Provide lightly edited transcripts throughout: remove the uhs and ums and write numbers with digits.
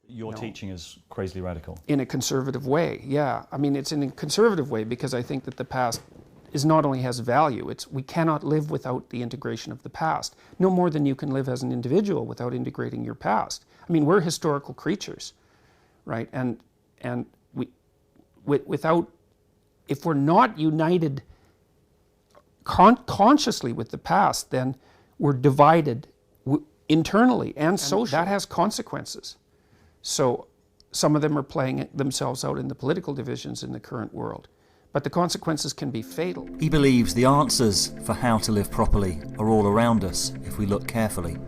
Your teaching is crazily radical. In a conservative way, yeah. I mean, it's in a conservative way because I think that the past is not only has value, we cannot live without the integration of the past. No more than you can live as an individual without integrating your past. I mean, we're historical creatures, right? And without, if we're not united consciously with the past, then we're divided internally and socially. That has consequences. So some of them are playing themselves out in the political divisions in the current world. But the consequences can be fatal. He believes the answers for how to live properly are all around us if we look carefully.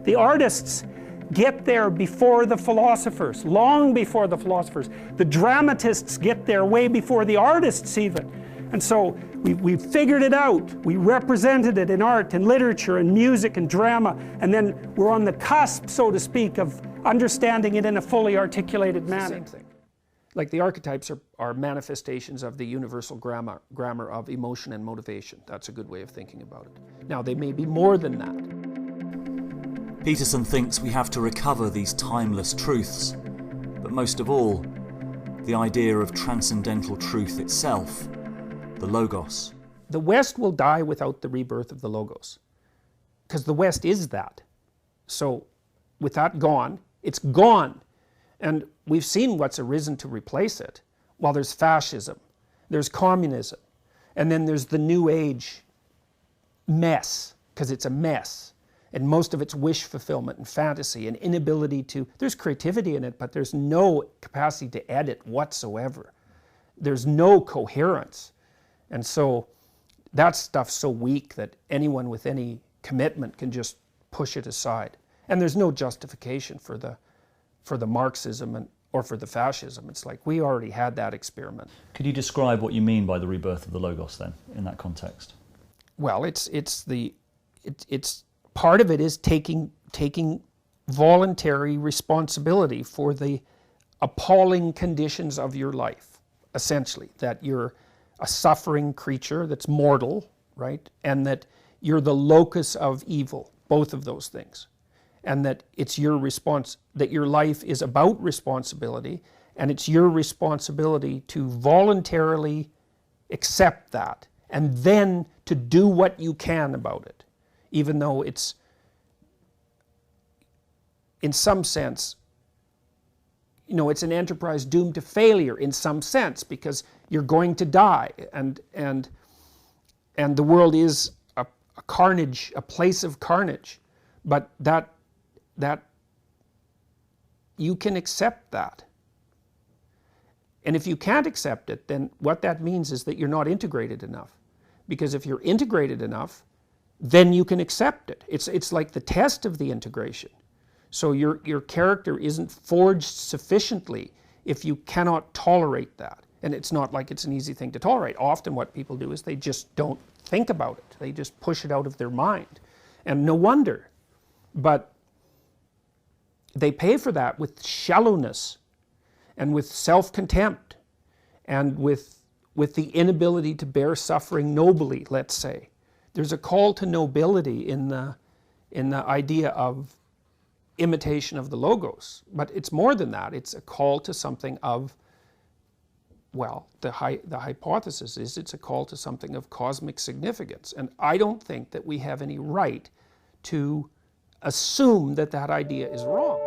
The artists get there before the philosophers, long before the philosophers. The dramatists get there way before the artists even. And so we figured it out. We represented it in art and literature and music and drama, and then we're on the cusp, so to speak, of understanding it in a fully articulated manner. Same thing. Like the archetypes are manifestations of the universal grammar of emotion and motivation. That's a good way of thinking about it. Now, they may be more than that. Peterson thinks we have to recover these timeless truths, but most of all, the idea of transcendental truth itself, the Logos. The West will die without the rebirth of the Logos, because the West is that. So with that gone, it's gone. And we've seen what's arisen to replace it. Well, there's fascism, there's communism, and then there's the New Age mess, because it's a mess. And most of it's wish fulfillment and fantasy and inability to, there's creativity in it, but there's no capacity to edit whatsoever. There's no coherence. And so that stuff's so weak that anyone with any commitment can just push it aside. And there's no justification for the Marxism or for the fascism. It's like we already had that experiment. Could you describe what you mean by the rebirth of the Logos then, in that context? Well, it's part of it is taking voluntary responsibility for the appalling conditions of your life, essentially, that you're a suffering creature that's mortal, right? And that you're the locus of evil, both of those things. And that it's your response, that your life is about responsibility, and it's your responsibility to voluntarily accept that, and then to do what you can about it, even though it's, in some sense, you know, it's an enterprise doomed to failure in some sense, because you're going to die, and the world is a carnage, a place of carnage, but that you can accept that. And if you can't accept it, then what that means is that you're not integrated enough. Because if you're integrated enough, then you can accept it. It's like the test of the integration. So your character isn't forged sufficiently if you cannot tolerate that. And it's not like it's an easy thing to tolerate. Often what people do is they just don't think about it. They just push it out of their mind. And no wonder. But they pay for that with shallowness and with self-contempt and with the inability to bear suffering nobly, let's say. There's a call to nobility in the idea of imitation of the Logos, but it's more than that. It's a call to something of, well, the hypothesis is it's a call to something of cosmic significance. And I don't think that we have any right to assume that that idea is wrong.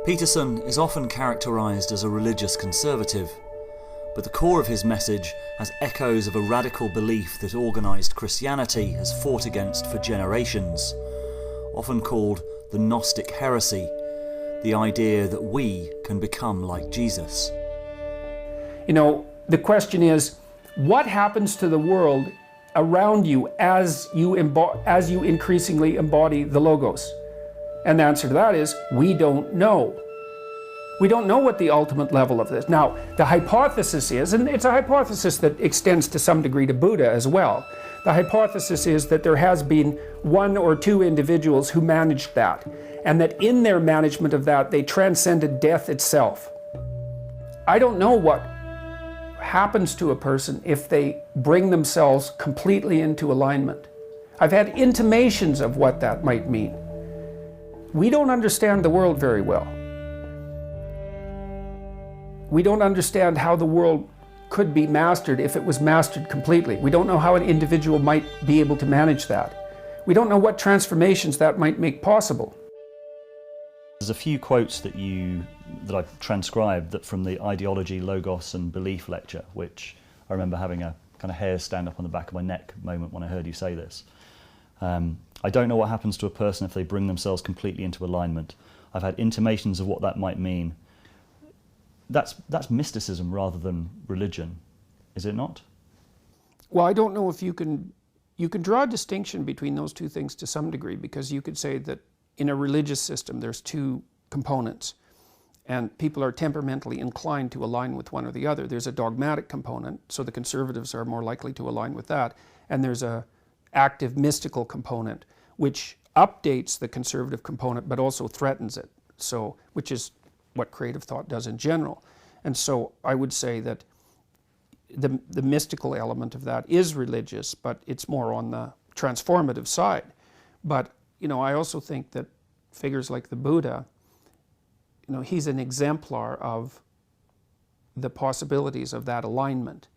Peterson is often characterized as a religious conservative, but the core of his message has echoes of a radical belief that organized Christianity has fought against for generations, often called the Gnostic heresy, the idea that we can become like Jesus. You know, the question is, what happens to the world around you as you increasingly embody the Logos? And the answer to that is, we don't know. We don't know what the ultimate level of this. Now, the hypothesis is, and it's a hypothesis that extends to some degree to Buddha as well, the hypothesis is that there has been one or two individuals who managed that. and that in their management of that, they transcended death itself. I don't know what happens to a person if they bring themselves completely into alignment. I've had intimations of what that might mean. We don't understand the world very well. We don't understand how the world could be mastered if it was mastered completely. We don't know how an individual might be able to manage that. We don't know what transformations that might make possible. There's a few quotes that I've transcribed that from the Ideology, Logos and Belief lecture, which I remember having a kind of hair stand up on the back of my neck moment when I heard you say this. I don't know what happens to a person if they bring themselves completely into alignment. I've had intimations of what that might mean. That's mysticism rather than religion, is it not? Well, I don't know if you can draw a distinction between those two things to some degree, because you could say that in a religious system there's two components, and people are temperamentally inclined to align with one or the other. There's a dogmatic component, so the conservatives are more likely to align with that, and there's a active mystical component which updates the conservative component but also threatens it, so which is what creative thought does in general. And so I would say that the mystical element of that is religious, but it's more on the transformative side. But I also think that figures like the Buddha, he's an exemplar of the possibilities of that alignment.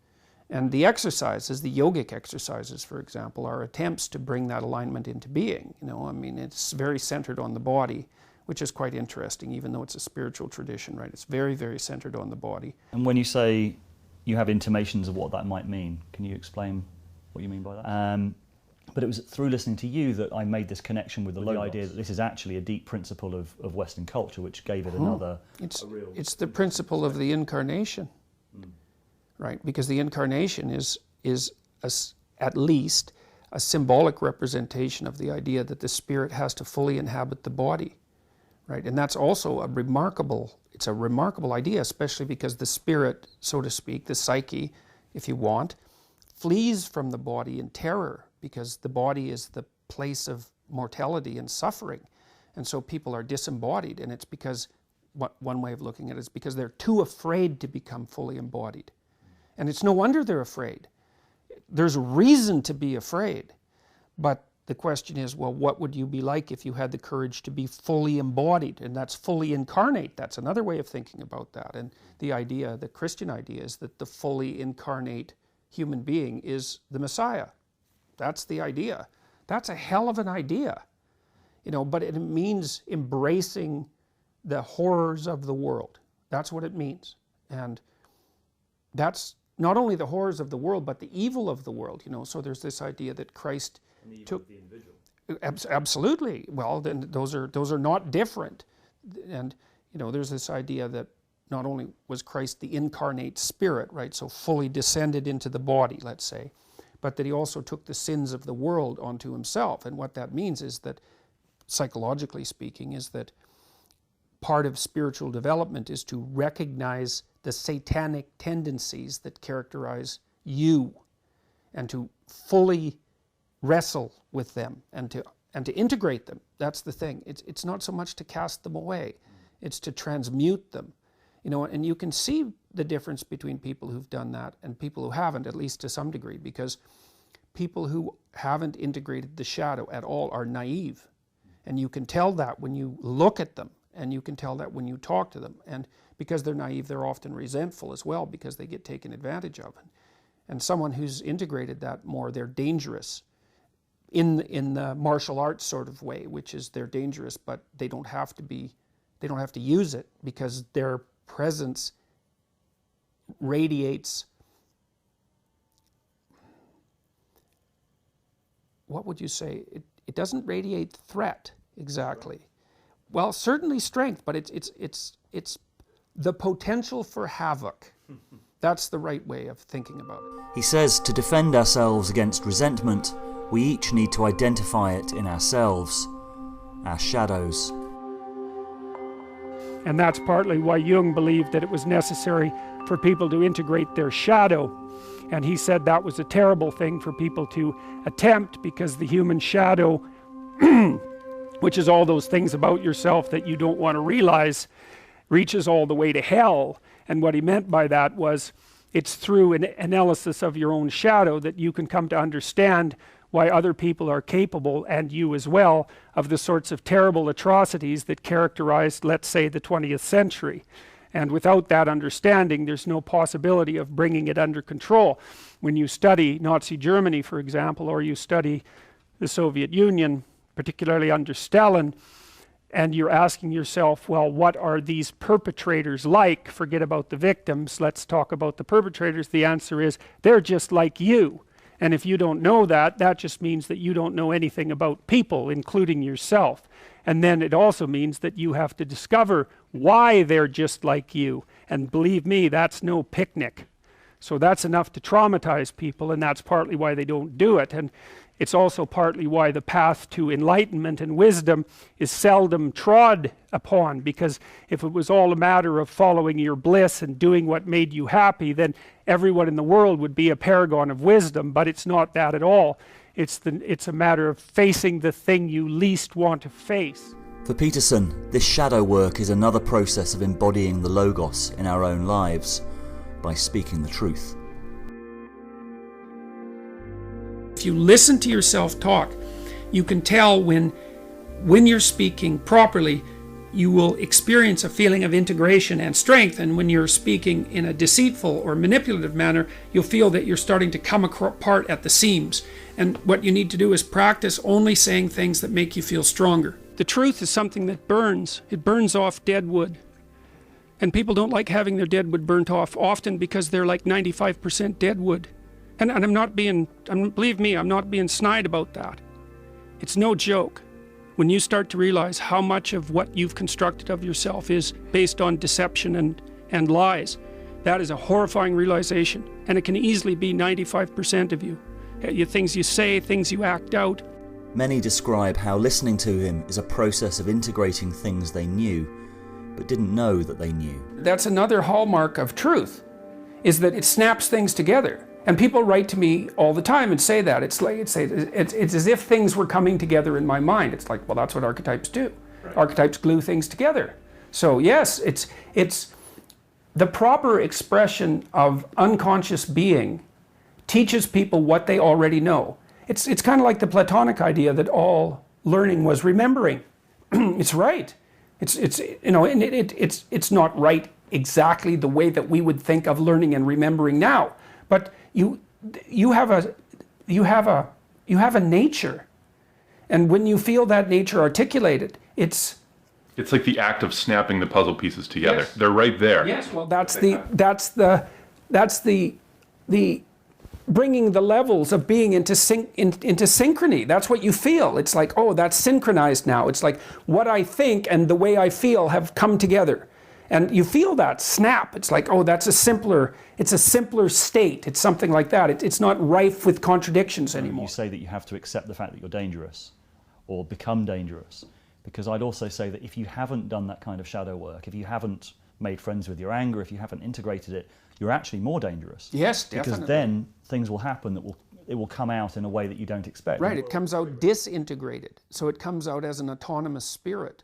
And the exercises, the yogic exercises, for example, are attempts to bring that alignment into being. It's very centered on the body, which is quite interesting, even though it's a spiritual tradition, right? It's very, very centered on the body. And when you say you have intimations of what that might mean, can you explain what you mean by that? But it was through listening to you that I made this connection with the idea that this is actually a deep principle of Western culture, which gave it another... It's the principle of the incarnation, right? Because the incarnation is at least a symbolic representation of the idea that the spirit has to fully inhabit the body. Right, and that's also a remarkable idea, especially because the spirit, so to speak, the psyche, if you want, flees from the body in terror, because the body is the place of mortality and suffering. And so people are disembodied, and it's because, one way of looking at it is because they're too afraid to become fully embodied. And it's no wonder they're afraid. There's reason to be afraid, but the question is, well, what would you be like if you had the courage to be fully embodied? And that's fully incarnate. That's another way of thinking about that. And the Christian idea is that the fully incarnate human being is the Messiah. That's the idea. That's a hell of an idea. But it means embracing the horrors of the world. That's what it means. And that's not only the horrors of the world, but the evil of the world. So there's this idea that Christ took the individual. Absolutely. Well, then those are not different. And there's this idea that not only was Christ the incarnate spirit, right, so fully descended into the body, let's say, but that he also took the sins of the world onto himself. And what that means is that, psychologically speaking, is that part of spiritual development is to recognize the satanic tendencies that characterize you, and to fully wrestle with them and to integrate them. That's the thing. It's not so much to cast them away, it's to transmute them. And you can see the difference between people who've done that and people who haven't, at least to some degree, because people who haven't integrated the shadow at all are naive. And you can tell that when you look at them, and you can tell that when you talk to them. And because they're naive, they're often resentful as well, because they get taken advantage of. And someone who's integrated that more, they're dangerous in the martial arts sort of way, which is they're dangerous, but they don't have to use it, because their presence radiates, what would you say? It doesn't radiate threat exactly. Well, certainly strength, but it's the potential for havoc. That's the right way of thinking about it. He says to defend ourselves against resentment, we each need to identify it in ourselves, our shadows. And that's partly why Jung believed that it was necessary for people to integrate their shadow. And he said that was a terrible thing for people to attempt, because the human shadow which is all those things about yourself that you don't want to realize, reaches all the way to hell. And what he meant by that was, it's through an analysis of your own shadow that you can come to understand why other people are capable, and you as well, of the sorts of terrible atrocities that characterized, let's say, the 20th century. And without that understanding, there's no possibility of bringing it under control. When you study Nazi Germany, for example, or you study the Soviet Union, particularly under Stalin, and you're asking yourself, well, what are these perpetrators like? Forget about the victims, let's talk about the perpetrators. The answer is, they're just like you. And if you don't know that, that just means that you don't know anything about people, including yourself. And then it also means that you have to discover why they're just like you. And believe me, that's no picnic. So that's enough to traumatize people, and that's partly why they don't do it. And it's also partly why the path to enlightenment and wisdom is seldom trod upon, because if it was all a matter of following your bliss and doing what made you happy, then everyone in the world would be a paragon of wisdom. But it's not that at all. It's a matter of facing the thing you least want to face. For Peterson, this shadow work is another process of embodying the Logos in our own lives by speaking the truth. If you listen to yourself talk, you can tell when you're speaking properly, you will experience a feeling of integration and strength. And when you're speaking in a deceitful or manipulative manner, you'll feel that you're starting to come apart at the seams. And what you need to do is practice only saying things that make you feel stronger. The truth is something that burns. It burns off dead wood. And people don't like having their dead wood burnt off, often because they're like 95% dead wood. And believe me, I'm not being snide about that. It's no joke. When you start to realize how much of what you've constructed of yourself is based on deception and lies, that is a horrifying realization. And it can easily be 95% of you. Things you say, things you act out. Many describe how listening to him is a process of integrating things they knew, but didn't know that they knew. That's another hallmark of truth, is that it snaps things together. And people write to me all the time and say that. It's as if things were coming together in my mind. It's like, well, that's what archetypes do. Right. Archetypes glue things together. So yes, it's the proper expression of unconscious being teaches people what they already know. It's kind of like the Platonic idea that all learning was remembering. It's right. It's not right exactly the way that we would think of learning and remembering now. But you have a nature, and when you feel that nature articulated, it's like the act of snapping the puzzle pieces together. Yes. They're right there. Yes, well, that's the bringing the levels of being into synchrony. That's what you feel. It's like, oh, that's synchronized now. It's like what I think and the way I feel have come together. And you feel that snap. It's like, oh, it's a simpler state. It's something like that. It's not rife with contradictions anymore. You say that you have to accept the fact that you're dangerous or become dangerous. Because I'd also say that if you haven't done that kind of shadow work, if you haven't made friends with your anger, if you haven't integrated it, you're actually more dangerous. Yes, definitely. Because then things will happen that it will come out in a way that you don't expect. Right, it comes out disintegrated. So it comes out as an autonomous spirit.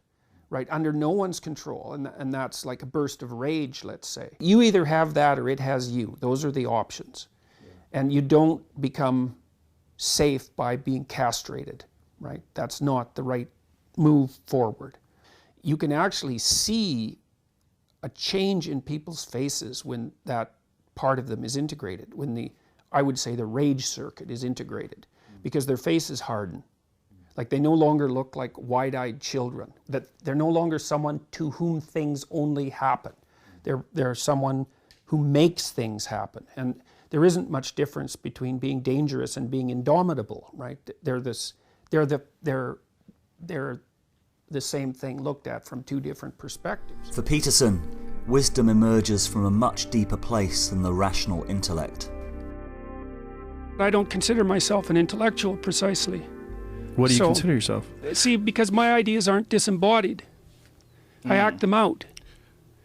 Right, under no one's control, and that's like a burst of rage, let's say. You either have that or it has you. Those are the options. Yeah. And you don't become safe by being castrated, right? That's not the right move forward. You can actually see a change in people's faces when that part of them is integrated, when I would say the rage circuit is integrated, because their faces harden. Like they no longer look like wide-eyed children, that they're no longer someone to whom things only happen. They're someone who makes things happen. And there isn't much difference between being dangerous and being indomitable, right? They're the same thing looked at from two different perspectives. For Peterson, wisdom emerges from a much deeper place than the rational intellect. I don't consider myself an intellectual precisely. What do you consider yourself? See, because my ideas aren't disembodied. I act them out.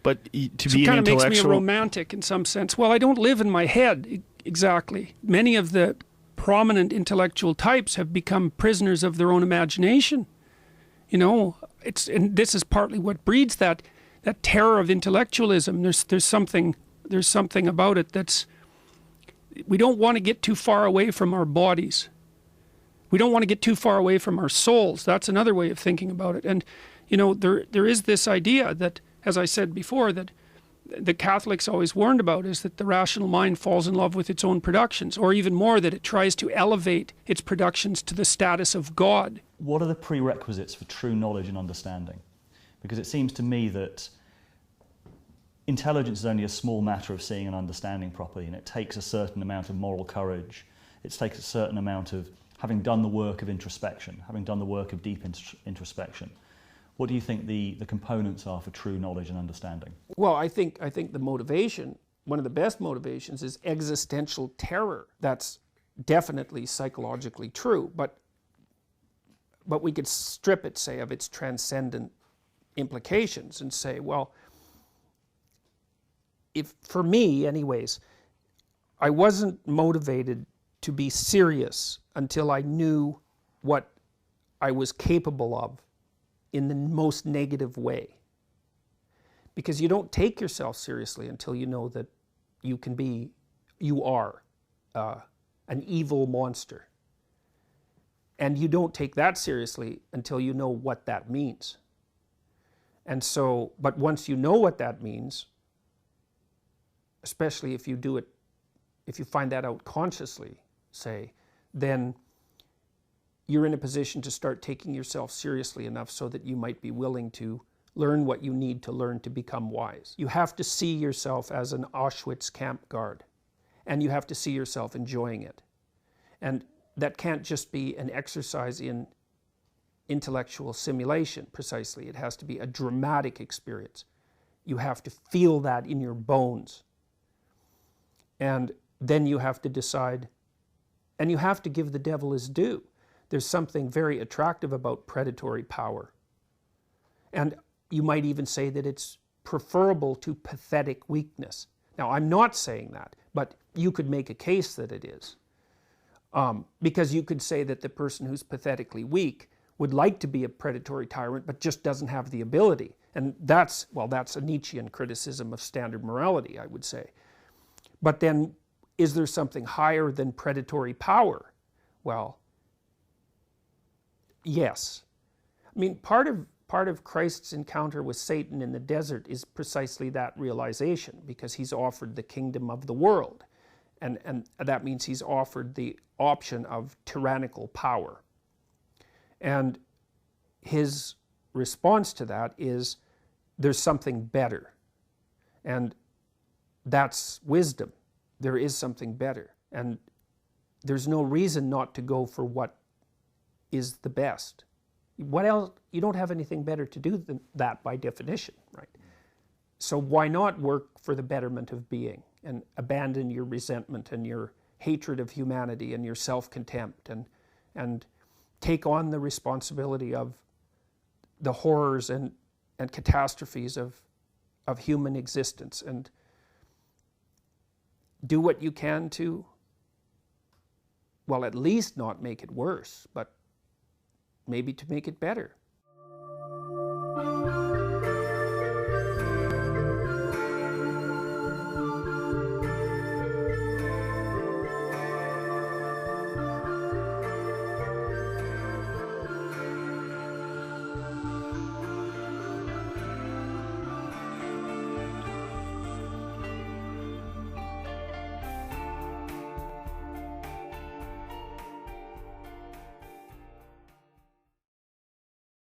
But to be an intellectual... It kind of makes me a romantic in some sense. Well, I don't live in my head, exactly. Many of the prominent intellectual types have become prisoners of their own imagination. You know, and this is partly what breeds that terror of intellectualism. There's something about it that's, we don't want to get too far away from our bodies. We don't want to get too far away from our souls. That's another way of thinking about it. And you know, there is this idea that, as I said before, that the Catholics always warned about, is that the rational mind falls in love with its own productions, or even more, that it tries to elevate its productions to the status of God. What are the prerequisites for true knowledge and understanding? Because it seems to me that intelligence is only a small matter of seeing and understanding properly, and it takes a certain amount of moral courage. It takes a certain amount of having done the work of introspection, having done the work of deep introspection. What do you think the components are for true knowledge and understanding? Well, I think the motivation, one of the best motivations, is existential terror. That's definitely psychologically true, but we could strip it, say, of its transcendent implications and say, well, if, for me anyways, I wasn't motivated to be serious until I knew what I was capable of in the most negative way. Because you don't take yourself seriously until you know that you are an evil monster. And you don't take that seriously until you know what that means. And so, but once you know what that means, especially if you do it, if you find that out consciously, say, then you're in a position to start taking yourself seriously enough so that you might be willing to learn what you need to learn to become wise. You have to see yourself as an Auschwitz camp guard, and you have to see yourself enjoying it. And that can't just be an exercise in intellectual simulation, precisely. It has to be a dramatic experience. You have to feel that in your bones. And then you have to decide, and you have to give the devil his due. There's something very attractive about predatory power. And you might even say that it's preferable to pathetic weakness. Now, I'm not saying that, but you could make a case that it is. Because you could say that the person who's pathetically weak would like to be a predatory tyrant, but just doesn't have the ability. And that's a Nietzschean criticism of standard morality, I would say. But then, is there something higher than predatory power? Well, yes. I mean, part of Christ's encounter with Satan in the desert is precisely that realization, because he's offered the kingdom of the world. And that means he's offered the option of tyrannical power. And his response to that is, there's something better. And that's wisdom. There is something better. And there's no reason not to go for what is the best. What else? You don't have anything better to do than that by definition, right? So why not work for the betterment of being and abandon your resentment and your hatred of humanity and your self-contempt and take on the responsibility of the horrors and catastrophes of human existence, and do what you can to, well, at least not make it worse, but maybe to make it better.